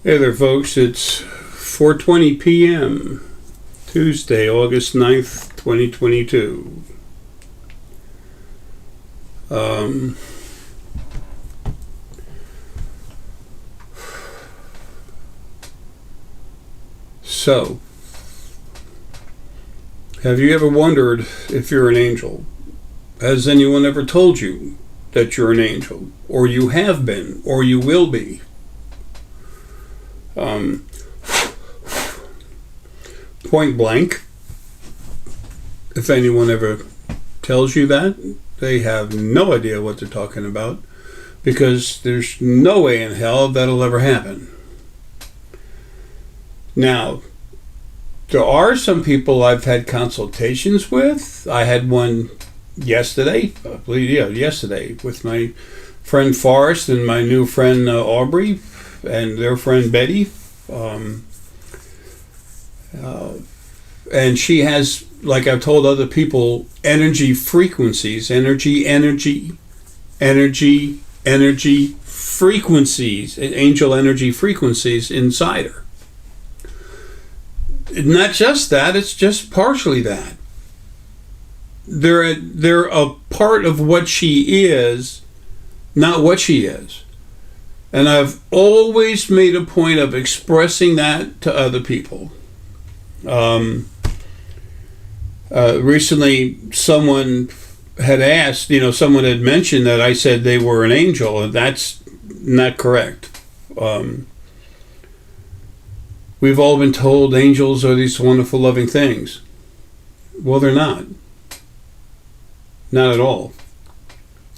Hey there, folks. It's 4:20 p.m. Tuesday, August 9th, 2022. So, have you ever wondered if you're an angel? Has anyone ever told you that you're an angel? Or you have been, or you will be? Point blank, if anyone ever tells you that, they have no idea what they're talking about, because there's no way in hell that'll ever happen. Now, there are some people I've had consultations with. I had one yesterday, yesterday, with my friend Forrest and my new friend Aubrey and their friend Betty. And she has, like I've told other people, energy frequencies, energy frequencies, angel energy frequencies inside her. Not just that, it's just partially that. They're a part of what she is, not what she is. And I've always made a point of expressing that to other people. Recently, someone had asked, someone had mentioned that I said they were an angel, and that's not correct. We've all been told angels are these wonderful, loving things. Well, they're not. Not at all.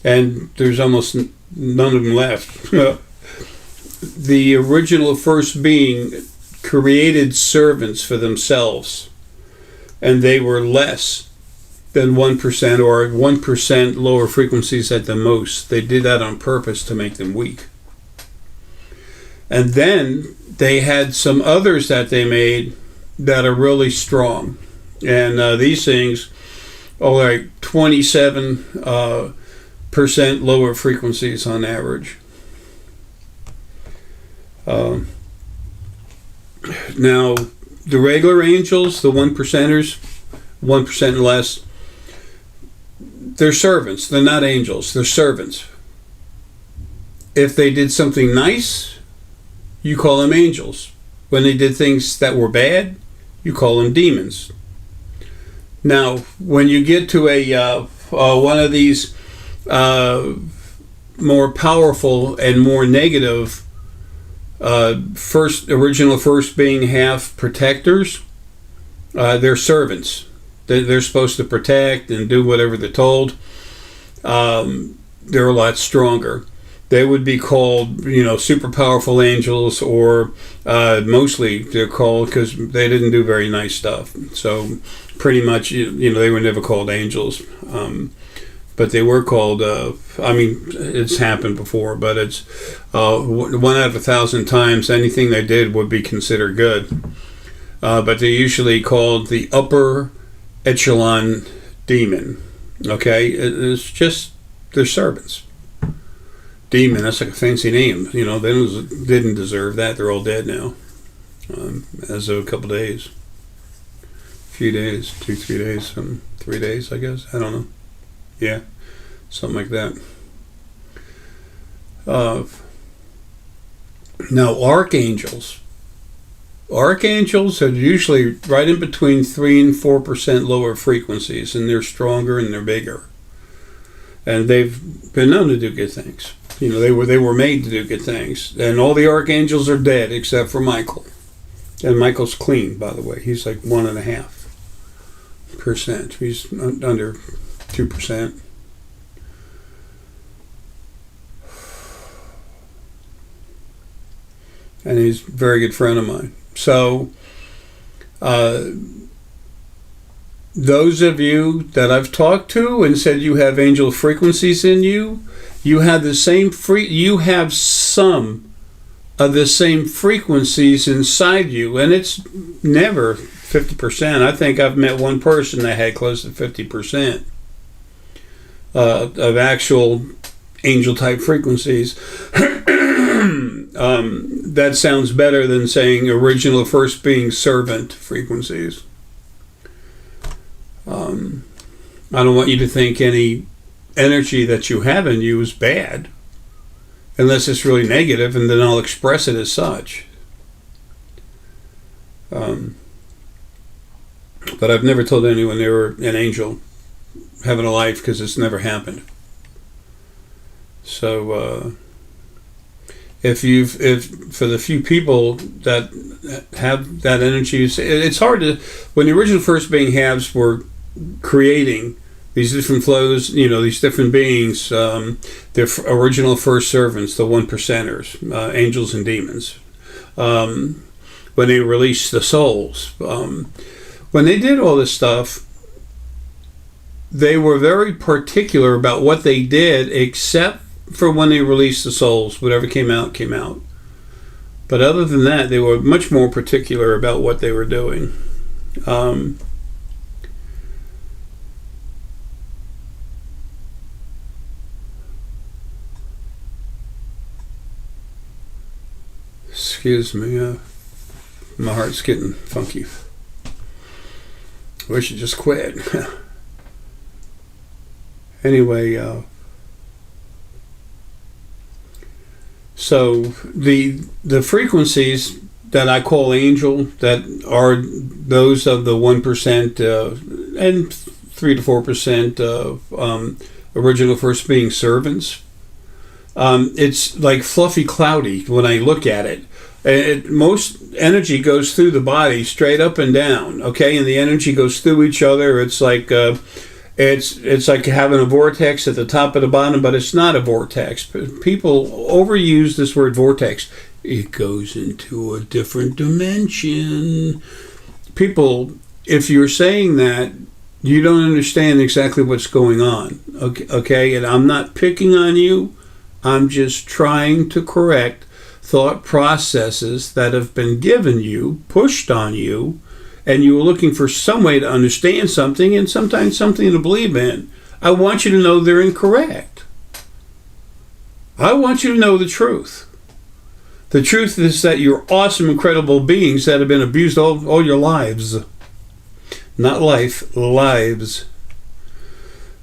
And there's almost none of them left. The original first being created servants for themselves, and they were less than 1% or 1% lower frequencies at the most. They did that on purpose to make them weak. And then they had some others that they made that are really strong. And these things are like 27% lower frequencies on average. Now, the regular angels, the 1%ers, 1% less, they're servants. They're not angels. They're servants. If they did something nice, you call them angels. When they did things that were bad, you call them demons. Now, when you get to one of these more powerful and more negative first being half protectors, they're servants. They're supposed to protect and do whatever they're told. They're a lot stronger. They would be called, super powerful angels, or mostly they're called, because they didn't do very nice stuff. So pretty much, they were never called angels. But they were called, it's happened before, but it's 1 out of 1,000 times anything they did would be considered good. But they're usually called the upper echelon demon. Okay? It's just, they're servants. Demon, that's like a fancy name. They didn't deserve that. They're all dead now. As of a couple days. A few days, 2-3 days, 3 days, I guess. I don't know. Yeah, something like that. Now, archangels are usually right in between 3 and 4% lower frequencies, and they're stronger and they're bigger. And they've been known to do good things. They were made to do good things. And all the archangels are dead except for Michael. And Michael's clean, by the way. He's like 1.5%. He's under 2%. And he's a very good friend of mine. So, those of you that I've talked to and said you have angel frequencies in you, you have you have some of the same frequencies inside you, and it's never 50%. I think I've met one person that had close to 50%. Of actual angel type frequencies. That sounds better than saying original first being servant frequencies. I don't want you to think any energy that you have in you is bad, unless it's really negative, and then I'll express it as such. But I've never told anyone they were an angel having a life, because it's never happened. So if for the few people that have that energy, it's hard to, when the original first being halves were creating these different flows, these different beings, their original first servants, the 1%ers, angels and demons, when they released the souls, when they did all this stuff, they were very particular about what they did, except for when they released the souls. Whatever came out, came out. But other than that, they were much more particular about what they were doing. Excuse me, my heart's getting funky. I wish it just quit. Anyway, so the frequencies that I call angel, that are those of the 1% and 3 to 4% of original first being servants. It's like fluffy cloudy when I look at it. Most energy goes through the body straight up and down, okay, and the energy goes through each other. It's like it's like having a vortex at the top and the bottom, but it's not a vortex. People overuse this word vortex. It goes into a different dimension. People, if you're saying that, you don't understand exactly what's going on, okay? And I'm not picking on you. I'm just trying to correct thought processes that have been given you, pushed on you, and you were looking for some way to understand something, and sometimes something to believe in. I want you to know they're incorrect. I want you to know the truth. The truth is that you're awesome, incredible beings that have been abused all your lives. Not life, lives.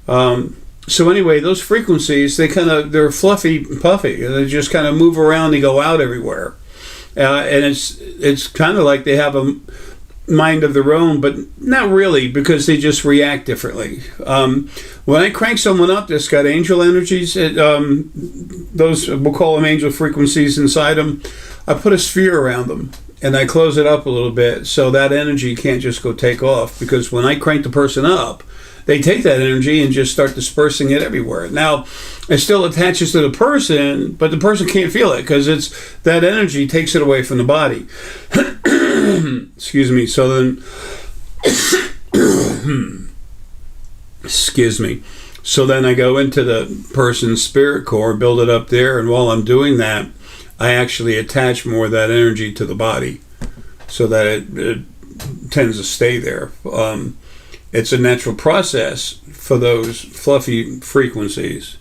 So anyway, those frequencies, they're fluffy, puffy. They just kind of move around. They go out everywhere, and it's kind of like they have a mind of their own, but not really, because they just react differently. When I crank someone up that's got angel energies, those, we'll call them angel frequencies inside them, I put a sphere around them and I close it up a little bit so that energy can't just go take off, because when I crank the person up, they take that energy and just start dispersing it everywhere. Now, it still attaches to the person, but the person can't feel it, because it's that energy takes it away from the body. Excuse me. So then, excuse me. So then I go into the person's spirit core, build it up there, and while I'm doing that, I actually attach more of that energy to the body, so that it tends to stay there. It's a natural process for those fluffy frequencies,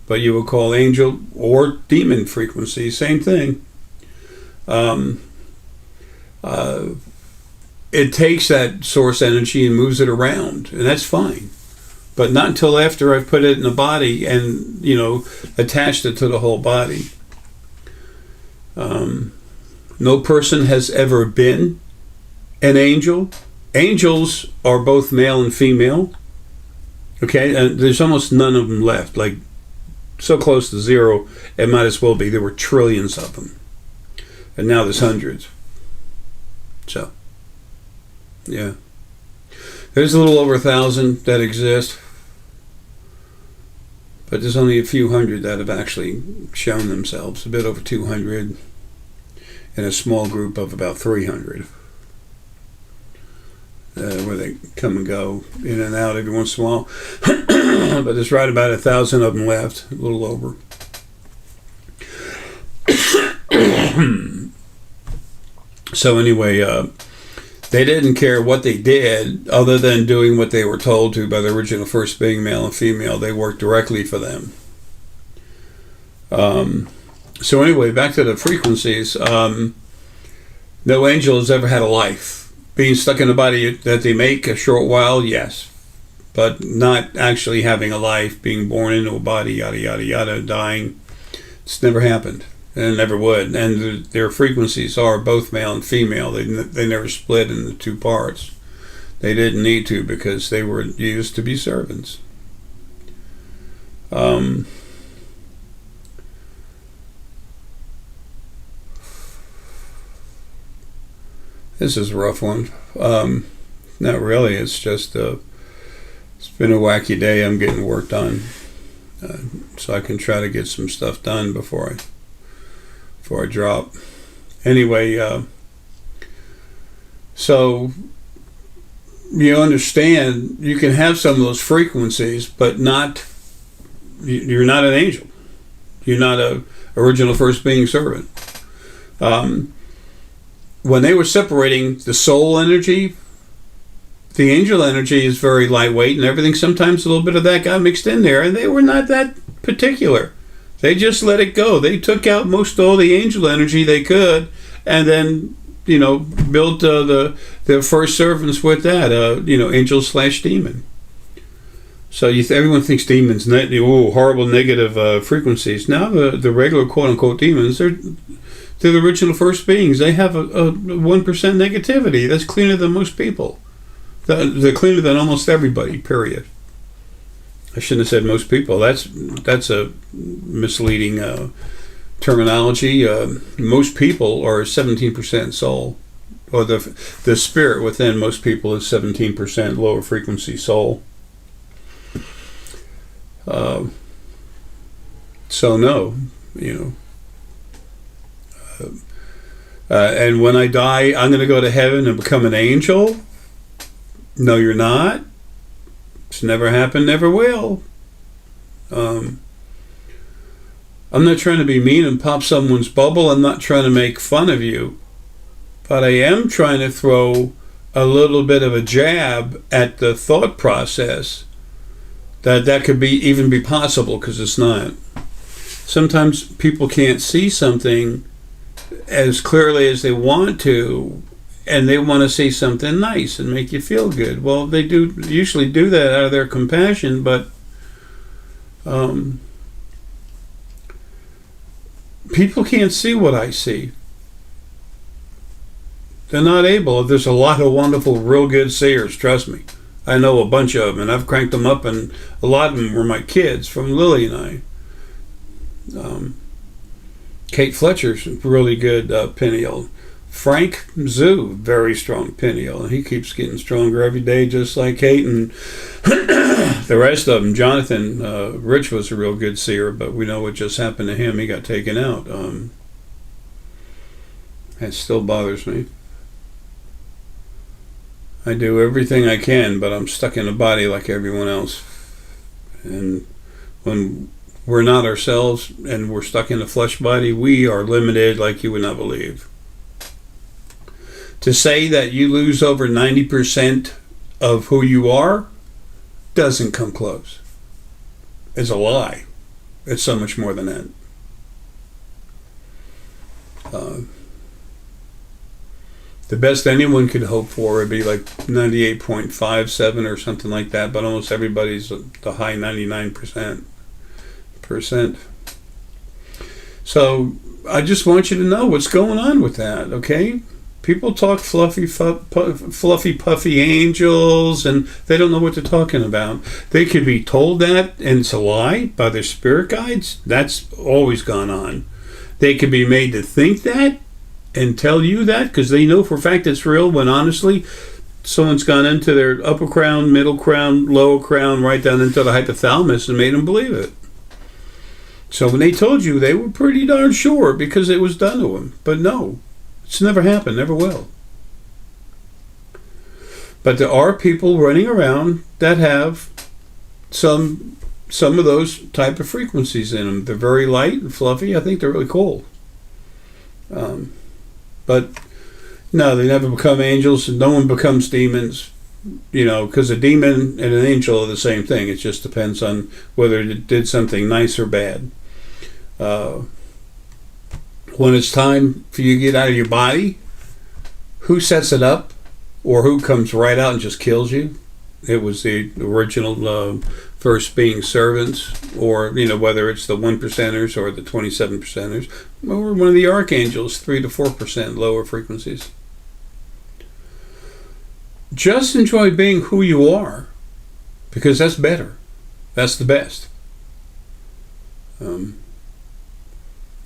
but you would call angel or demon frequencies, same thing. It takes that source energy and moves it around, and that's fine. But not until after I've put it in the body and, attached it to the whole body. No person has ever been an angel. Angels are both male and female. Okay, and there's almost none of them left. Like, so close to zero, it might as well be. There were trillions of them, and now there's hundreds. So, yeah, there's a little over 1,000 that exist, but there's only a few hundred that have actually shown themselves. A bit over 200, and a small group of about 300. Where they come and go in and out every once in a while. But there's right about 1,000 of them left, a little over. So anyway, they didn't care what they did other than doing what they were told to by the original first being, male and female. They worked directly for them. So anyway, back to the frequencies. No angel has ever had a life. Being stuck in a body that they make a short while, yes. But not actually having a life, being born into a body, yada, yada, yada, dying. It's never happened. And it never would. And their frequencies are both male and female. They never split into two parts. They didn't need to because they were used to be servants. This is a rough one. Not really. It's just it's been a wacky day. I'm getting work done, so I can try to get some stuff done before I drop. Anyway, so you understand you can have some of those frequencies, but not. You're not an angel. You're not a original first being servant. When they were separating the soul energy, the angel energy is very lightweight and everything. Sometimes a little bit of that got mixed in there, and they were not that particular. They just let it go. They took out most all the angel energy they could, and then built the first servants with that. Angel/demon. So everyone thinks demons, horrible negative frequencies. Now the regular quote unquote demons, they're the original first beings. They have a 1% negativity. That's cleaner than most people. They're cleaner than almost everybody, period. I shouldn't have said most people. That's a misleading terminology. Most people are 17% soul, or the spirit within most people is 17% lower frequency soul. So no, and when I die, I'm going to go to heaven and become an angel. No, you're not. It's never happened, never will. I'm not trying to be mean and pop someone's bubble. I'm not trying to make fun of you. But I am trying to throw a little bit of a jab at the thought process that could even be possible, because it's not. Sometimes people can't see something as clearly as they want to, and they want to see something nice and make you feel good. Well, they usually do that out of their compassion, but people can't see what I see. They're not able. There's a lot of wonderful, real good seers, trust me. I know a bunch of them, and I've cranked them up, and a lot of them were my kids from Lily and I. Kate Fletcher's really good pineal. Frank Zoo, very strong pineal, and he keeps getting stronger every day, just like Kate and the rest of them. Jonathan Rich was a real good seer, but we know what just happened to him. He got taken out. It still bothers me. I do everything I can, but I'm stuck in a body like everyone else. And when we're not ourselves and we're stuck in a flesh body, we are limited like you would not believe. To say that you lose over 90% of who you are doesn't come close. It's a lie. It's so much more than that. The best anyone could hope for would be like 98.57 or something like that, but almost everybody's the high 99%. So I just want you to know what's going on with that, okay? People talk fluffy, puffy angels, and they don't know what they're talking about. They could be told that, and it's a lie, by their spirit guides. That's always gone on. They could be made to think that and tell you that because they know for a fact it's real, when honestly someone's gone into their upper crown, middle crown, lower crown, right down into the hypothalamus and made them believe it. So when they told you, they were pretty darn sure because it was done to them. But no, it's never happened, never will. But there are people running around that have some of those type of frequencies in them. They're very light and fluffy. I think they're really cool. But no, they never become angels, and no one becomes demons, because a demon and an angel are the same thing. It just depends on whether it did something nice or bad. When it's time for you to get out of your body, who sets it up or who comes right out and just kills you? It was the original first being servants, or whether it's the 1%ers or the 27%ers, or one of the archangels, 3 to 4% lower frequencies. Just enjoy being who you are, because that's better. That's the best.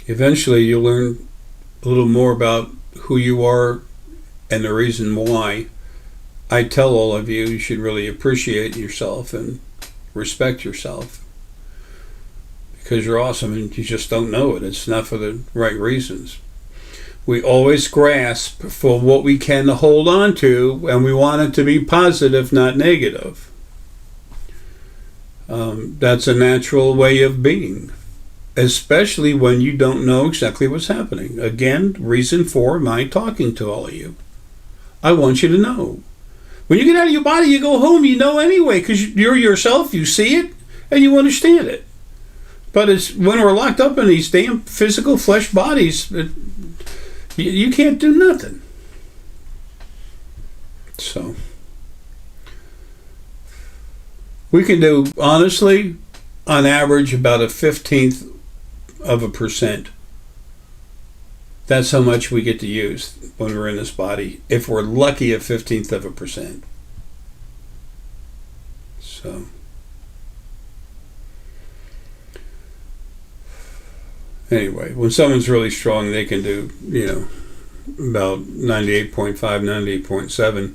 Eventually you'll learn a little more about who you are and the reason why. I tell all of you, you should really appreciate yourself and respect yourself, because you're awesome and you just don't know it. It's not for the right reasons. We always grasp for what we can hold on to, and we want it to be positive, not negative. That's a natural way of being, especially when you don't know exactly what's happening. Again, reason for my talking to all of you. I want you to know. When you get out of your body, you go home, you know anyway, because you're yourself, you see it, and you understand it. But it's when we're locked up in these damn physical flesh bodies, you can't do nothing. So, we can do, honestly, on average, about 0.1%. That's how much we get to use when we're in this body. If we're lucky, 0.1%. So, anyway, when someone's really strong, they can do, about 98.5, 98.7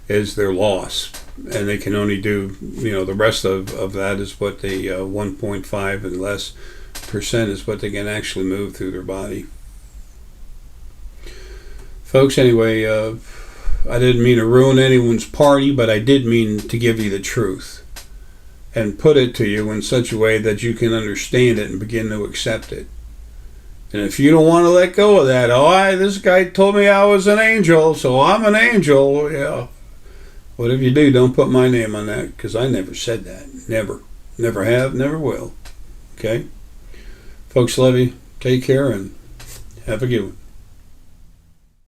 is their loss. And they can only do, the rest of that is what the 1.5 and less percent is what they can actually move through their body. Folks, anyway, I didn't mean to ruin anyone's party, but I did mean to give you the truth and put it to you in such a way that you can understand it and begin to accept it. And if you don't want to let go of that, this guy told me I was an angel, so I'm an angel. Yeah. Whatever you do, don't put my name on that, because I never said that. Never. Never have, never will. Okay? Folks, love you. Take care and have a good one.